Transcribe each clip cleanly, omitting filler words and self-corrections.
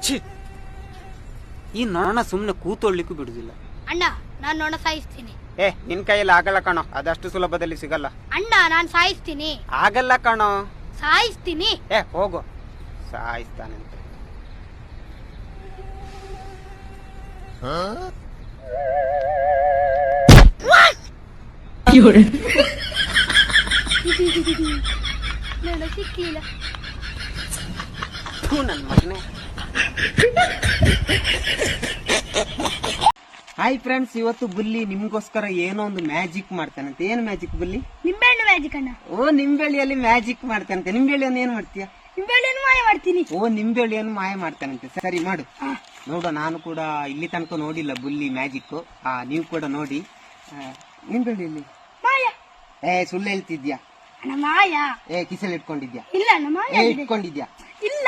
ಛೀ, ಈ ನೊಣ ಸುಮ್ಮನೆ ಕೂತೊಳ್ಳಿಕ್ಕೂ ಬಿಡುದಿಲ್ಲ. ಅಣ್ಣ ನಾನು ನೊಣ ಸಾಯಿಸ್ತೀನಿ. ನಿನ್ ಕೈಯಲ್ಲಿ ಆಗಲ್ಲ ಕಣೋ, ಅದಷ್ಟು ಸುಲಭದಲ್ಲಿ ಸಿಗಲ್ಲ. ಅಣ್ಣ ನಾನು ಸಾಯಿಸ್ತೀನಿ. ಆಗಲ್ಲ ಕಣೋ. ಸಾಯಿಸ್ತೀನಿ. ಹೋಗು, ಸಾಯಿಸ್ತಾನಂತೆ. ನೊಣ ಸಿಕ್ಕಿಲ್ಲ. ನನ್ನ ಮಗನೇ. ಹಾಯ್ ಫ್ರೆಂಡ್ಸ್, ಇವತ್ತು ಬುಲ್ಲಿ ನಿಮ್ಗೋಸ್ಕರ ಏನೋ ಒಂದು ಮ್ಯಾಜಿಕ್ ಮಾಡ್ತಾನಂತೆ. ಏನ್ ಮ್ಯಾಜಿಕ್ ಬುಲ್ಲಿ? ನಿಂಬೆಹಣ್ಣು ಮ್ಯಾಜಿಕ್ ಅಣ್ಣ. ನಿಂಬೆಳಿಯಲ್ಲಿ ಮ್ಯಾಜಿಕ್ ಮಾಡ್ತಾನಂತೆ. ನಿಂಬೆಳಿಯನ್ನು ಏನ್ ಮಾಡ್ತೀಯ? ನಿಂಬೆಹಣ್ಣು ಮಾಯ ಮಾಡ್ತೀನಿ. ನಿಂಬೆಳಿಯನ್ನು ಮಾಯ ಮಾಡ್ತಾನಂತೆ. ಸರಿ ಮಾಡು, ನೋಡು. ನಾನು ಕೂಡ ಇಲ್ಲಿ ತನಕ ನೋಡಿಲ್ಲ ಬುಲ್ಲಿ ಮ್ಯಾಜಿಕ್. ನೀವು ಕೂಡ ನೋಡಿ. ನಿಂಬೆಳಿಯಲ್ಲಿ ಮಾಯ. ಸುಳ್ಳು ಹೇಳ್ತಿದ್ಯಾ? ಅಣ್ಣ ಮಾಯ. ಕಿಸೆಲ್ ಇಟ್ಕೊಂಡಿದ್ಯಾ? ಇಲ್ಲ ಅಣ್ಣ ಮಾಯ. ಇಟ್ಕೊಂಡಿದ್ಯಾ? ಇಲ್ಲ.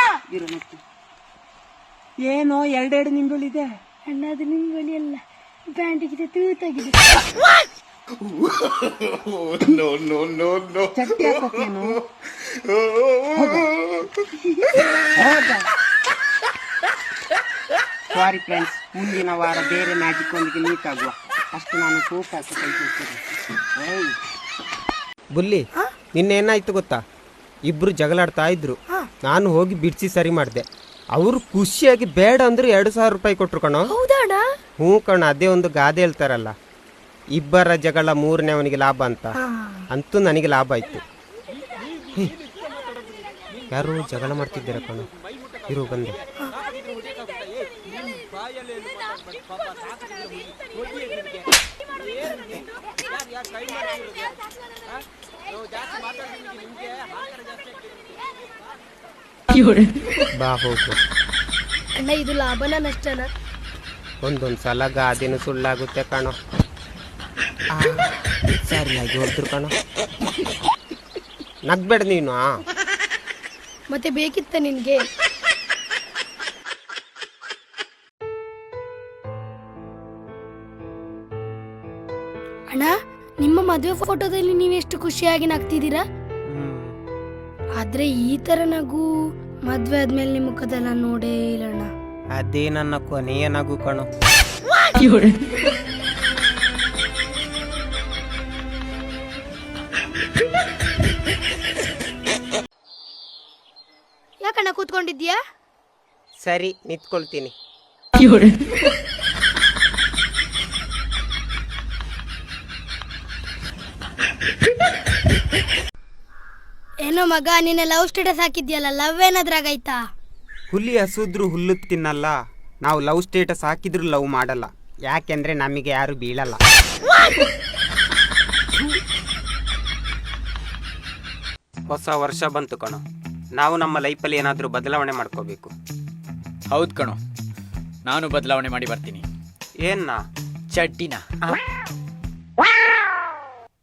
ಏನೋ ಎರಡೆರಡು ನಿಂಬೆಳಿ ಇದೆ. ಅಣ್ಣ ಅದು ನಿಂಬೆಳಿ ಅಲ್ಲ, ಪ್ಯಾಂಟಿಗಿದೆ, ತೂತಾಗಿದೆ. ಚಟ್ಟಿ ಹಾಕೋಕೇನು? ಸಾರಿ ಫ್ರೆಂಡ್ಸ್, ಮುಂದಿನ ವಾರ ಬೇರೆ ಮ್ಯಾಜಿಕ್ ಒಂದಿಗೆ ಮೀಟ್ ಆಗುವ. ಅಷ್ಟು ನಾನು ತೂಕ ಹಾಕಿ ಕೈ. ಬುಲ್ಲಿ, ನಿನ್ನೇನಾಯ್ತು ಗೊತ್ತಾ? ಇಬ್ರು ಜಗಳಾಡ್ತಾ ಇದ್ರು. ನಾನು ಹೋಗಿ ಬಿಡಿಸಿ ಸರಿ ಮಾಡಿದೆ. ಅವರು ಖುಷಿಯಾಗಿ ಬೇಡ ಅಂದ್ರೆ 2,000 ರೂಪಾಯಿ ಕೊಟ್ರು ಕಣೋ. ಹ್ಞೂ ಕಣ, ಅದೇ ಒಂದು ಗಾದೆ ಹೇಳ್ತಾರಲ್ಲ, ಇಬ್ಬರ ಜಗಳ ಮೂರನೇವನಿಗೆ ಲಾಭ ಅಂತ. ಅಂತೂ ನನಗೆ ಲಾಭ ಆಯ್ತು. ಯಾರು ಜಗಳ ಮಾಡ್ತಿದ್ದೀರ ಕಣೋ? ಇರು ಬಂದೆ. ಬಾ ಹೋಗು. ಅಣ್ಣ ಇದು ಲಾಭನ ನಷ್ಟನ? ಒಂದೊಂದು ಸಲ ಗಾದೆನು ಸುಳ್ಳಾಗುತ್ತೆ ಕಣೋ. ಸರಿಯಾಗಿ ಹೋದ್ರು ಕಣೋ. ನಗ್ಬೇಡ ನೀನು. ಮತ್ತೆ ಬೇಕಿತ್ತ ನಿನ್ಗೆ? ಅಣ್ಣ, ನಿಮ್ಮ ಮದುವೆ ಫೋಟೋದಲ್ಲಿ ನೀವೆಷ್ಟು ಖುಷಿಯಾಗಿ ನಗ್ತಿದ್ದೀರಾ. ಆದ್ರೆ ಈ ತರ ನಗು ಮದ್ವೆ ಆದ್ಮೇಲೆ ನಿಮ್ಮ ಮುಖದಲ್ಲ ನೋಡೇ ಇಲ್ಲಣ್ಣ. ಅದೇ ನನ್ನ ಕೊನೆಯ ನಗು ಕಣೋ. ಯಾಕಣ್ಣ ಕೂತ್ಕೊಂಡಿದ್ಯಾ? ಸರಿ, ನಿಂತ್ಕೊಳ್ತೀನಿ. ಏನೋ ಮಗ, ನಿನ್ನ ಲವ್ ಸ್ಟೇಟಸ್ ಹಾಕಿದ್ಯಲ್ಲ, ಲವ್ ಏನಾದ್ರಾಗೈತಾ? ಹುಲಿ ಹಸುದ್ರು ಹುಲ್ಲು ತಿನ್ನಲ್ಲ. ನಾವು ಲವ್ ಸ್ಟೇಟಸ್ ಹಾಕಿದ್ರು ಲವ್ ಮಾಡಲ್ಲ. ಯಾಕೆಂದ್ರೆ ನಮಗೆ ಯಾರು ಬೀಳಲ್ಲ. ಹೊಸ ವರ್ಷ ಬಂತು ಕಣೋ. ನಾವು ನಮ್ಮ ಲೈಫಲ್ಲಿ ಏನಾದರೂ ಬದಲಾವಣೆ ಮಾಡ್ಕೋಬೇಕು. ಹೌದು ಕಣೋ, ನಾನು ಬದಲಾವಣೆ ಮಾಡಿ ಬರ್ತೀನಿ. ಏನ್ನ? ಚಡ್ಡಿನ.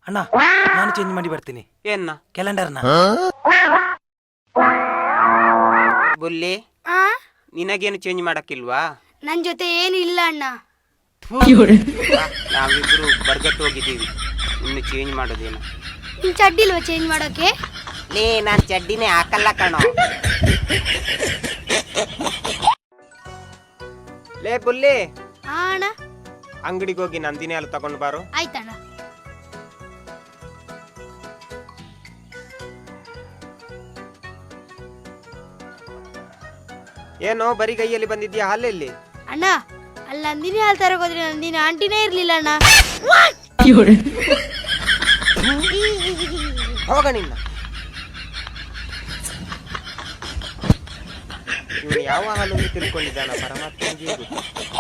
ಅಣ್ಣ, ನಾನು ಚೇಂಜ್ ಮಾಡಿ ಬರ್ತೀನಿ. ಏನ್ನ? ಕ್ಯಾಲೆಂಡರ್ನ. ಬುಲ್ಲಿ, ನಿನಗೇನು ಚೇಂಜ್ ಮಾಡಕ್ಕಿಲ್ವಾ? ನನ್ ಜೊತೆ ಏನು ಇಲ್ಲ ಅಣ್ಣ. ನಾವಿಬ್ರು ಬರ್ಗಟ್ಟು ಹೋಗಿದ್ದೀವಿ, ಇನ್ನು ಚೇಂಜ್ ಮಾಡೋದೇನು? ನಿನ್ ಚಡ್ಡಿಲ್ವಾ ಚೇಂಜ್ ಮಾಡೋಕೆ? ನಾನು ಚಡ್ಡಿನೇ ಹಾಕಲ್ಲ ಕಣೋ. ಲೇ ಬುಲ್ಲಿ, ಅಣ್ಣ ಅಂಗಡಿಗೆ ಹೋಗಿ ನಂದಿನಿ ಹಾಲು ತಗೊಂಡು ಬಾರು. ಆಯ್ತಣ್ಣ. ಏನೋ ಬರೀ ಕೈಯಲ್ಲಿ ಬಂದಿದ್ಯಾ? ಹಾಲೆಲ್ಲಿ? ಅಣ್ಣ, ಅಲ್ಲಿ ನಂದಿನಿ ಹಾಲು ತರಕೋದ್ರೆ ನಂದಿನಿ ಆಂಟಿನೇ ಇರ್ಲಿಲ್ಲ ಅಣ್ಣ. ಹೋಗ ನಿನ್ನ. ಇವನು ಯಾವ ಹಾಲು ತಿಳ್ಕೊಂಡಿದ್ದಾನ ಪರಮಾತ್ಮನಿಗೆ ಗೊತ್ತು.